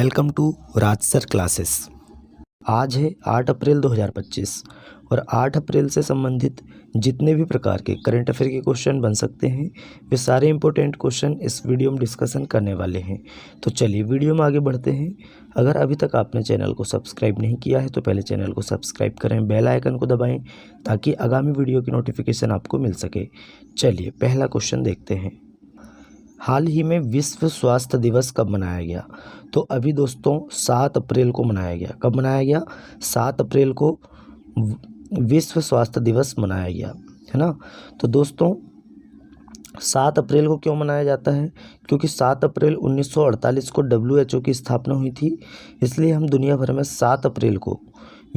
Welcome to Rajsar classes. आज है 8 अप्रैल 2025 और 8 अप्रैल से संबंधित जितने भी प्रकार के करंट अफेयर के क्वेश्चन बन सकते हैं वे सारे इंपॉर्टेंट क्वेश्चन इस वीडियो में डिस्कशन करने वाले हैं। तो चलिए वीडियो में आगे बढ़ते हैं। अगर अभी तक आपने चैनल को सब्सक्राइब नहीं किया है तो पहले चैनल को सब्सक्राइब करें, बेल आइकन को दबाएँ ताकि आगामी वीडियो की नोटिफिकेशन आपको मिल सके। चलिए पहला क्वेश्चन देखते हैं। हाल ही में विश्व स्वास्थ्य दिवस कब मनाया गया? तो अभी दोस्तों 7 अप्रैल को मनाया गया। कब मनाया गया? 7 अप्रैल को विश्व स्वास्थ्य दिवस मनाया गया, है ना। तो दोस्तों 7 अप्रैल को क्यों मनाया जाता है? क्योंकि 7 अप्रैल 1948 को WHO की स्थापना हुई थी, इसलिए हम दुनिया भर में 7 अप्रैल को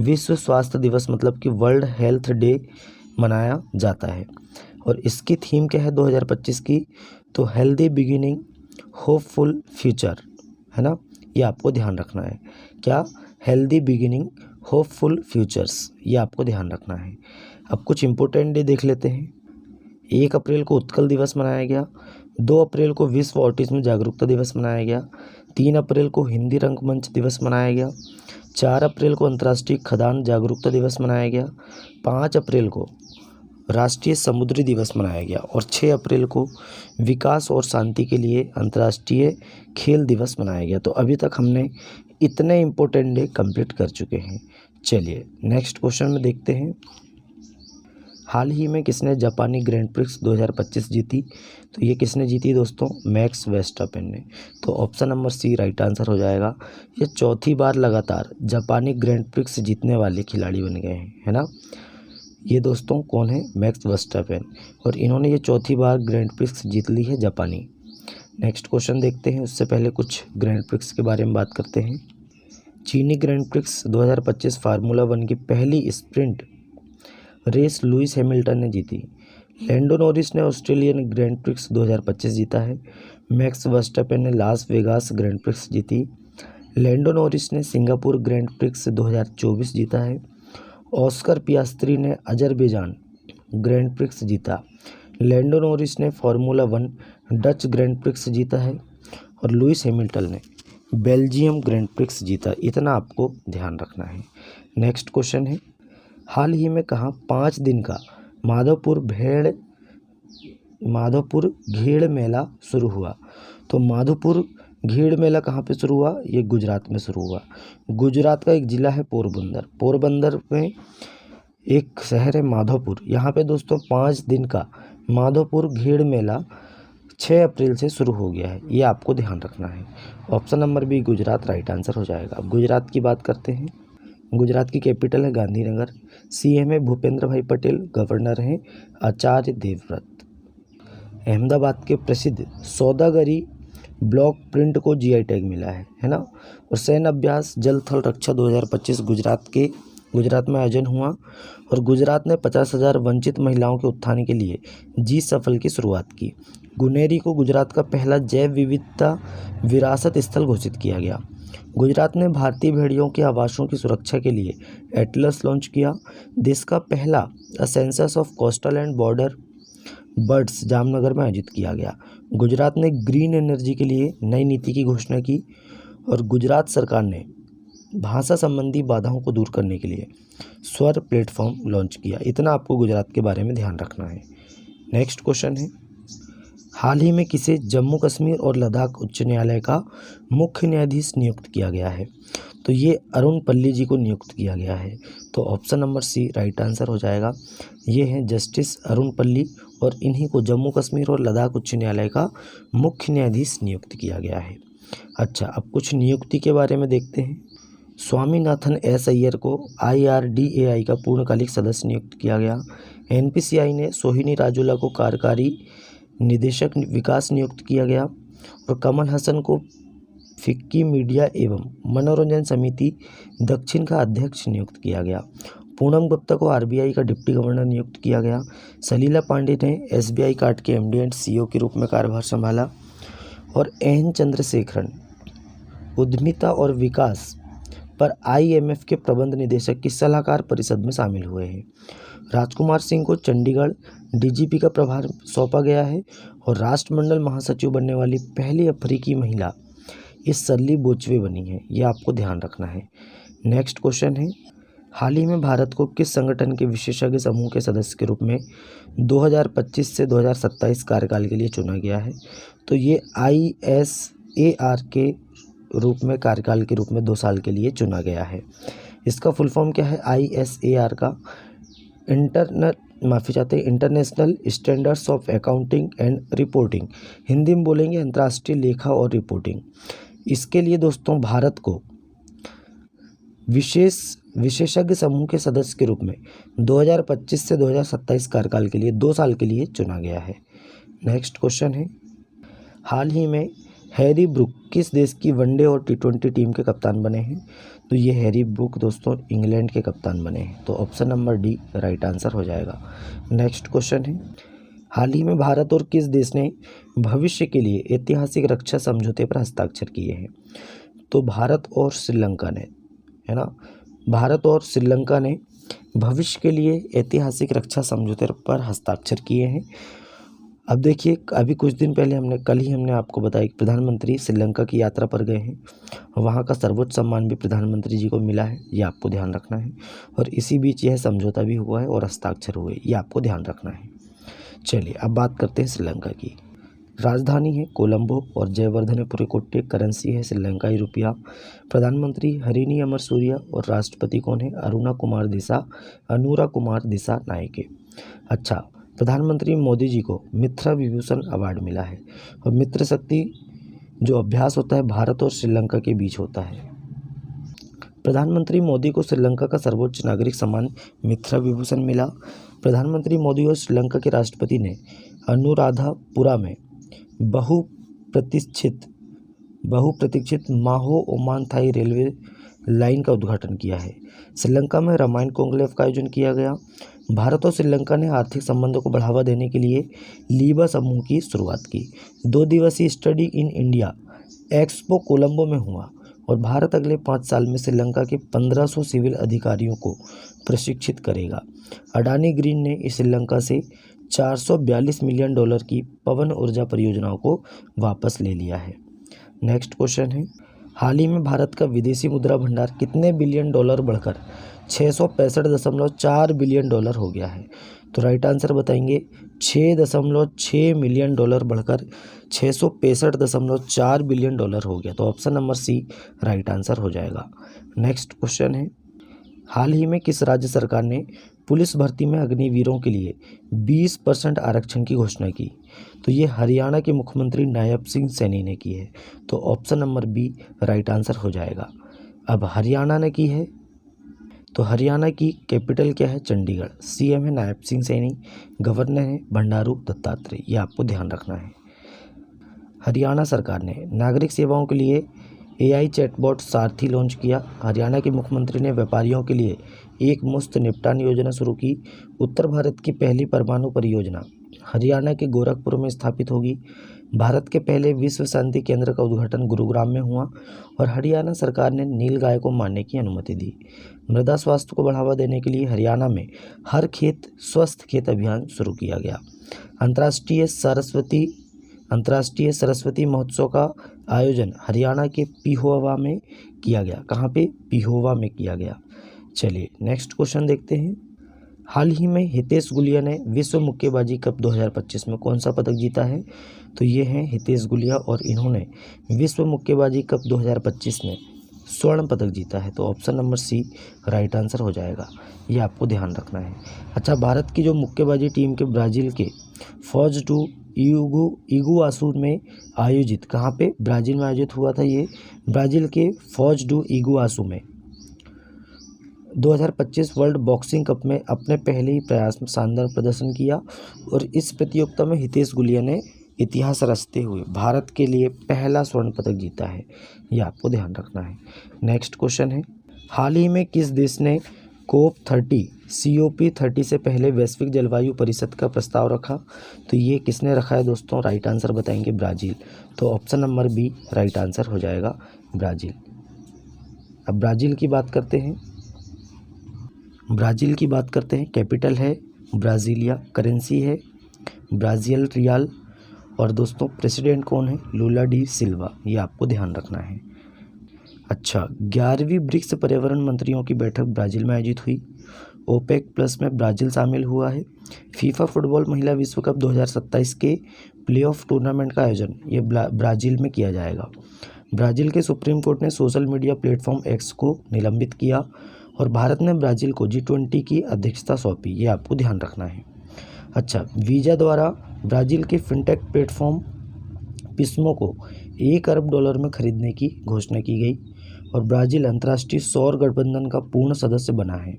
विश्व स्वास्थ्य दिवस मतलब कि वर्ल्ड हेल्थ डे मनाया जाता है। और इसकी थीम क्या है 2025 की? तो हेल्दी बिगिनिंग होपफुल फ्यूचर, है ना। ये आपको ध्यान रखना है। क्या? हेल्दी बिगिनिंग होपफुल फ्यूचर्स, ये आपको ध्यान रखना है। अब कुछ इंपॉर्टेंट डे देख लेते हैं। 1 अप्रैल को उत्कल दिवस मनाया गया। 2 अप्रैल को विश्व ऑटिज्म जागरूकता दिवस मनाया गया। 3 अप्रैल को हिंदी रंगमंच दिवस मनाया गया। 4 अप्रैल को अंतर्राष्ट्रीय खदान जागरूकता दिवस मनाया गया। 5 अप्रैल को राष्ट्रीय समुद्री दिवस मनाया गया और 6 अप्रैल को विकास और शांति के लिए अंतर्राष्ट्रीय खेल दिवस मनाया गया। तो अभी तक हमने इतने इम्पोर्टेंट डे कंप्लीट कर चुके हैं। चलिए नेक्स्ट क्वेश्चन में देखते हैं। हाल ही में किसने जापानी ग्रैंड प्रिक्स 2025 जीती? तो ये किसने जीती दोस्तों? मैक्स वर्स्टैपेन ने। तो option number C right answer हो जाएगा। ये चौथी बार लगातार जापानी ग्रैंड प्रिक्स जीतने वाले खिलाड़ी बन गए हैं, है ना। ये दोस्तों कौन है? मैक्स वर्स्टैपेन, और इन्होंने ये चौथी बार ग्रैंड प्रिक्स जीत ली है जापानी। नेक्स्ट क्वेश्चन देखते हैं। उससे पहले कुछ ग्रैंड प्रिक्स के बारे में बात करते हैं। चीनी ग्रैंड प्रिक्स 2025 फार्मूला 1 की पहली स्प्रिंट रेस लुइस हैमिल्टन ने जीती। लैंडो नॉरिस ने ऑस्ट्रेलियन ग्रैंड प्रिक्स 2025 जीता है। मैक्स वर्स्टैपेन ने लास वेगास ग्रैंड प्रिक्स जीती। लैंडो नॉरिस ने सिंगापुर ग्रैंड प्रिक्स 2024 जीता है। ऑस्कर पियास्त्री ने अजरबैजान ग्रैंड प्रिक्स जीता। लैंडो नॉरिस ने फार्मूला 1 डच ग्रैंड प्रिक्स जीता है और लुइस हैमिल्टन ने बेल्जियम ग्रैंड प्रिक्स जीता। इतना आपको ध्यान रखना है। नेक्स्ट क्वेश्चन है। हाल ही में कहाँ 5 दिन का माधवपुर घेड़ मेला शुरू हुआ? तो माधवपुर घेड़ मेला कहाँ पे शुरू हुआ? ये गुजरात में शुरू हुआ। गुजरात का एक ज़िला है पोरबंदर। पोरबंदर में एक शहर है माधवपुर। यहाँ पे दोस्तों 5 दिन का माधवपुर घेड़ मेला 6 अप्रैल से शुरू हो गया है। ये आपको ध्यान रखना है। Option number B Gujarat right answer हो जाएगा। अब गुजरात की बात करते हैं। गुजरात की कैपिटल है गांधीनगर। CM है भूपेंद्र भाई पटेल। गवर्नर हैं आचार्य देवव्रत। अहमदाबाद के प्रसिद्ध सौदागरी ब्लॉक प्रिंट को GI टैग मिला है ना। और सैन्य अभ्यास जल थल रक्षा 2025 गुजरात में आयोजन हुआ और गुजरात ने 50,000 वंचित महिलाओं के उत्थान के लिए जी सफल की शुरुआत की। गुनेरी को गुजरात का पहला जैव विविधता विरासत स्थल घोषित किया गया। गुजरात ने भारतीय भेड़ियों के आवासों की सुरक्षा के लिए एटलस लॉन्च किया। देश का पहला census of coastal and border birds Jamnagar में आयोजित किया गया। गुजरात ने ग्रीन एनर्जी के लिए नई नीति की घोषणा की और गुजरात सरकार ने भाषा संबंधी बाधाओं को दूर करने के लिए स्वर प्लेटफॉर्म लॉन्च किया। इतना आपको गुजरात के बारे में ध्यान रखना है। नेक्स्ट क्वेश्चन है। हाल ही में किसे जम्मू कश्मीर और लद्दाख उच्च न्यायालय का मुख्य न्यायाधीश नियुक्त किया गया है? तो ये अरुण पल्ली जी को नियुक्त किया गया है। तो option number C right answer हो जाएगा। ये हैं जस्टिस अरुण पल्ली और इन्हीं को जम्मू कश्मीर और लद्दाख उच्च न्यायालय का मुख्य न्यायाधीश नियुक्त किया गया है। अच्छा, अब कुछ नियुक्ति के बारे में देखते हैं। स्वामीनाथन एस अय्यर को IRDAI का पूर्णकालिक सदस्य नियुक्त किया गया। NPCI ने सोहिनी राजोला को कार्यकारी निदेशक विकास नियुक्त किया गया और कमल हसन को फिक्की मीडिया एवं मनोरंजन समिति दक्षिण का अध्यक्ष नियुक्त किया गया। पूनम गुप्ता को RBI का डिप्टी गवर्नर नियुक्त किया गया। सलीला पांडे ने SBI कार्ड के MD एंड CEO के रूप में कार्यभार संभाला और N चंद्रशेखरन उद्यमिता और विकास पर IMF के प्रबंध निदेशक की सलाहकार परिषद में शामिल हुए हैं। राजकुमार सिंह को चंडीगढ़ DGP का प्रभार सौंपा गया है और राष्ट्रमंडल महासचिव बनने वाली पहली अफ्रीकी महिला इस सरली बोचवे बनी है, ये आपको ध्यान रखना है। नेक्स्ट क्वेश्चन है, हाल ही में भारत को किस संगठन के विशेषज्ञ समूह के सदस्य के रूप में 2025 से 2027 कार्यकाल के लिए चुना गया है? तो ये ISAR के रूप में कार्यकाल के रूप में 2 साल के लिए चुना गया है। इसका फुल फॉर्म क्या है? ISAR का international standards of accounting and reporting, Hindi में बोलेंगे अंतर्राष्ट्रीय लेखा और रिपोर्टिंग। इसके लिए दोस्तों भारत को विशेषज्ञ समूह के सदस्य के रूप में 2025 से 2027 कार्यकाल के लिए 2 साल के लिए चुना गया है। नेक्स्ट क्वेश्चन है, हाल ही में हैरी ब्रूक किस देश की वनडे और T20 टीम के कप्तान बने हैं? तो ये हैरी ब्रूक दोस्तों इंग्लैंड के कप्तान बने हैं। तो option number D right answer हो जाएगा। नेक्स्ट क्वेश्चन है, हाल ही में भारत और किस देश ने भविष्य के लिए ऐतिहासिक रक्षा समझौते पर हस्ताक्षर किए हैं? तो भारत और श्रीलंका ने, है ना, भारत और श्रीलंका ने भविष्य के लिए ऐतिहासिक रक्षा समझौते पर हस्ताक्षर किए हैं। अब देखिए, अभी कुछ दिन पहले कल ही हमने आपको बताया कि प्रधानमंत्री श्रीलंका की यात्रा पर गए हैं। वहाँ का सर्वोच्च सम्मान भी प्रधानमंत्री जी को मिला है, ये आपको ध्यान रखना है। और इसी बीच यह समझौता भी हुआ है और हस्ताक्षर हुए, ये आपको ध्यान रखना है। चलिए अब बात करते हैं श्रीलंका की। राजधानी है कोलंबो और जयवर्धनेपुरी करेंसी है श्रीलंकाई रुपया। प्रधानमंत्री हरिनी अमरसूरिया और राष्ट्रपति कौन है? अनुरा कुमार दिसा नायके। अच्छा, प्रधानमंत्री मोदी जी को मित्र विभूषण अवार्ड मिला है। और मित्र शक्ति जो अभ्यास होता है भारत और श्रीलंका के बीच होता है। प्रधानमंत्री मोदी को श्रीलंका का सर्वोच्च नागरिक सम्मान मित्र विभूषण मिला। प्रधानमंत्री मोदी और श्रीलंका के राष्ट्रपति ने अनुराधापुरा में बहुप्रतीक्षित माहो ओमान थाई रेलवे लाइन का उद्घाटन किया है। श्रीलंका में रामायण कॉन्क्लेव का आयोजन किया गया। भारत और श्रीलंका ने आर्थिक संबंधों को बढ़ावा देने के लिए लीबा समूह की शुरुआत की। 2 दिवसीय study in India expo Colombo में हुआ और भारत अगले 5 साल में श्रीलंका के 1500 सिविल अधिकारियों को प्रशिक्षित करेगा। अडानी ग्रीन ने श्रीलंका से $442 मिलियन की पवन ऊर्जा परियोजनाओं को वापस ले लिया है। नेक्स्ट क्वेश्चन है, हाल ही में भारत का विदेशी मुद्रा भंडार कितने बिलियन डॉलर बढ़कर $665.4 बिलियन हो गया है? तो राइट आंसर बताएंगे, $6.6 मिलियन बढ़कर $665.4 बिलियन हो गया। तो option number C right answer हो जाएगा। नेक्स्ट क्वेश्चन है, हाल ही में किस राज्य सरकार ने पुलिस भर्ती में अग्निवीरों के लिए 20% आरक्षण की घोषणा की? तो ये हरियाणा के मुख्यमंत्री नायब सिंह सैनी ने की है। तो option number B right answer हो जाएगा। अब हरियाणा ने की है, तो हरियाणा की कैपिटल क्या है? चंडीगढ़। CM है नायब सिंह सैनी, गवर्नर है बंडारू दत्तात्रेय, ये आपको ध्यान रखना है। हरियाणा सरकार ने नागरिक सेवाओं के लिए AI चैटबॉट सारथी लॉन्च किया। हरियाणा के मुख्यमंत्री ने व्यापारियों के लिए एक मुफ्त निपटान योजना शुरू की। उत्तर भारत की पहली परमाणु परियोजना हरियाणा के गोरखपुर में स्थापित होगी। भारत के पहले विश्व शांति केंद्र का उद्घाटन गुरुग्राम में हुआ और हरियाणा सरकार ने नीलगाय को मारने की अनुमति दी। मृदा स्वास्थ्य को बढ़ावा देने के लिए हरियाणा में हर खेत स्वस्थ खेत अभियान शुरू किया गया। अंतर्राष्ट्रीय सरस्वती महोत्सव का आयोजन हरियाणा के पिहोवा में किया गया। कहाँ पे? पिहोवा में किया गया। चलिए नेक्स्ट क्वेश्चन देखते हैं। हाल ही में हितेश गुलिया ने विश्व मुक्केबाजी कप 2025 में कौन सा पदक जीता है? तो ये हैं हितेश गुलिया और इन्होंने विश्व मुक्केबाजी कप 2025 में स्वर्ण पदक जीता है। तो option number C right answer हो जाएगा, ये आपको ध्यान रखना है। अच्छा, भारत की जो मुक्केबाजी टीम के ब्राज़ील के फॉज डू इगुआसू में आयोजित, कहाँ पे? ब्राज़ील में आयोजित हुआ था ये, ब्राज़ील के फॉज डू इगुआसू में 2025 वर्ल्ड बॉक्सिंग कप में अपने पहले ही प्रयास में शानदार प्रदर्शन किया और इस प्रतियोगिता में हितेश गुलिया ने इतिहास रचते हुए भारत के लिए पहला स्वर्ण पदक जीता है, ये आपको ध्यान रखना है। नेक्स्ट क्वेश्चन है, हाल ही में किस देश ने COP30 से पहले वैश्विक जलवायु परिषद का प्रस्ताव रखा? तो ये किसने रखा है दोस्तों? राइट आंसर बताएंगे ब्राज़ील। तो option number B right answer हो जाएगा, ब्राज़ील। अब ब्राज़ील की बात करते हैं। कैपिटल है ब्राज़ीलिया, करेंसी है ब्राज़ील रियाल और दोस्तों प्रेसिडेंट कौन है? लूला डी सिल्वा, ये आपको ध्यान रखना है। अच्छा, 11वीं ब्रिक्स पर्यावरण मंत्रियों की बैठक ब्राज़ील में आयोजित हुई। ओपेक प्लस में ब्राज़ील शामिल हुआ है। फीफा फुटबॉल महिला विश्व कप 2027 के प्लेऑफ टूर्नामेंट का आयोजन ये ब्राज़ील में किया जाएगा। ब्राज़ील के सुप्रीम कोर्ट ने सोशल मीडिया प्लेटफॉर्म एक्स को निलंबित किया और भारत ने ब्राज़ील को G20 की अध्यक्षता सौंपी, ये आपको ध्यान रखना है। अच्छा, वीज़ा द्वारा Brazil K fintech platform Pismo को $1 अरब में खरीदने की घोषणा की गई और ब्राज़ील अंतर्राष्ट्रीय सौर गठबंधन का पूर्ण सदस्य बना है।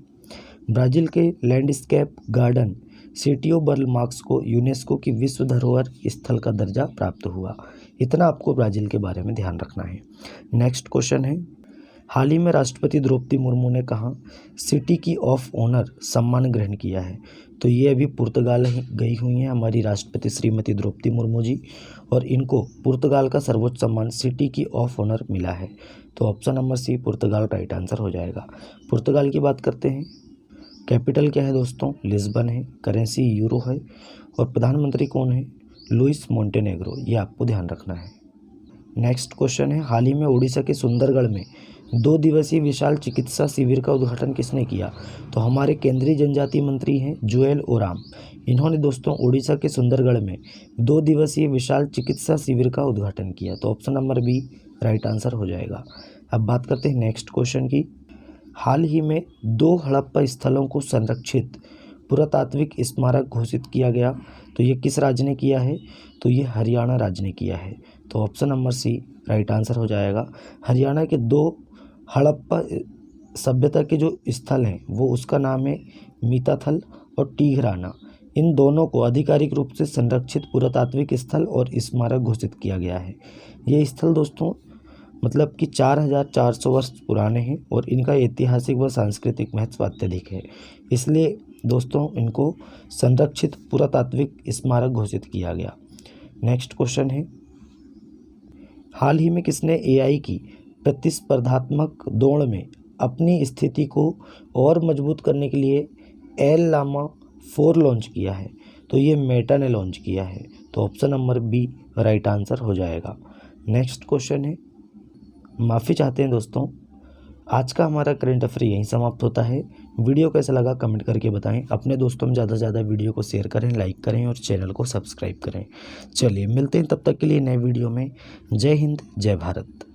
ब्राज़ील के लैंडस्केप गार्डन सिटियो बर्ल मार्क्स को यूनेस्को की विश्व धरोहर स्थल का दर्जा प्राप्त हुआ। इतना आपको ब्राज़ील के बारे में ध्यान रखना है। नेक्स्ट क्वेश्चन है, हाल ही में राष्ट्रपति द्रौपदी मुर्मू ने कहाँ सिटी की ऑफ ऑनर सम्मान ग्रहण किया है? तो ये अभी पुर्तगाल गई हुई हैं हमारी राष्ट्रपति श्रीमती द्रौपदी मुर्मू जी, और इनको पुर्तगाल का सर्वोच्च सम्मान सिटी की ऑफ ऑनर मिला है। तो ऑप्शन नंबर सी पुर्तगाल राइट आंसर हो जाएगा। पुर्तगाल की बात करते हैं। कैपिटल क्या है दोस्तों? लिस्बन है। करेंसी यूरो है और प्रधानमंत्री कौन है? लुइस मोंटेनेग्रो, ये आपको ध्यान रखना है। नेक्स्ट क्वेश्चन है, हाल ही में उड़ीसा के सुंदरगढ़ में 2 दिवसीय विशाल चिकित्सा शिविर का उद्घाटन किसने किया? तो हमारे केंद्रीय जनजातीय मंत्री हैं जुएल ओराम। इन्होंने दोस्तों उड़ीसा के सुंदरगढ़ में 2 दिवसीय विशाल चिकित्सा शिविर का उद्घाटन किया। तो option number B right answer हो जाएगा। अब बात करते हैं नेक्स्ट क्वेश्चन की। हाल ही में 2 हड़प्पा स्थलों को संरक्षित पुरातात्विक स्मारक घोषित किया गया। तो ये किस राज्य ने किया है? तो ये हरियाणा राज्य ने किया है। तो option number C right answer हो जाएगा। हरियाणा के 2 हड़प्पा सभ्यता के जो स्थल हैं वो उसका नाम है मीताथल और टीघराना। इन दोनों को आधिकारिक रूप से संरक्षित पुरातात्विक स्थल और स्मारक घोषित किया गया है। ये स्थल दोस्तों मतलब कि 4400 वर्ष पुराने हैं और इनका ऐतिहासिक व सांस्कृतिक महत्व अत्यधिक है, इसलिए दोस्तों इनको संरक्षित पुरातात्विक स्मारक घोषित किया गया। नेक्स्ट क्वेश्चन है, हाल ही में किसने AI की प्रतिस्पर्धात्मक दौड़ में अपनी स्थिति को और मजबूत करने के लिए एल लामा 4 लॉन्च किया है? तो ये मेटा ने लॉन्च किया है। तो option number B right answer हो जाएगा। नेक्स्ट क्वेश्चन है, माफ़ी चाहते हैं दोस्तों, आज का हमारा करंट अफेयर यहीं समाप्त होता है। वीडियो कैसा लगा कमेंट करके बताएं। अपने दोस्तों में ज़्यादा से ज़्यादा वीडियो को शेयर करें, लाइक करें और चैनल को सब्सक्राइब करें। चलिए मिलते हैं तब तक के लिए नए वीडियो में। जय हिंद, जय भारत।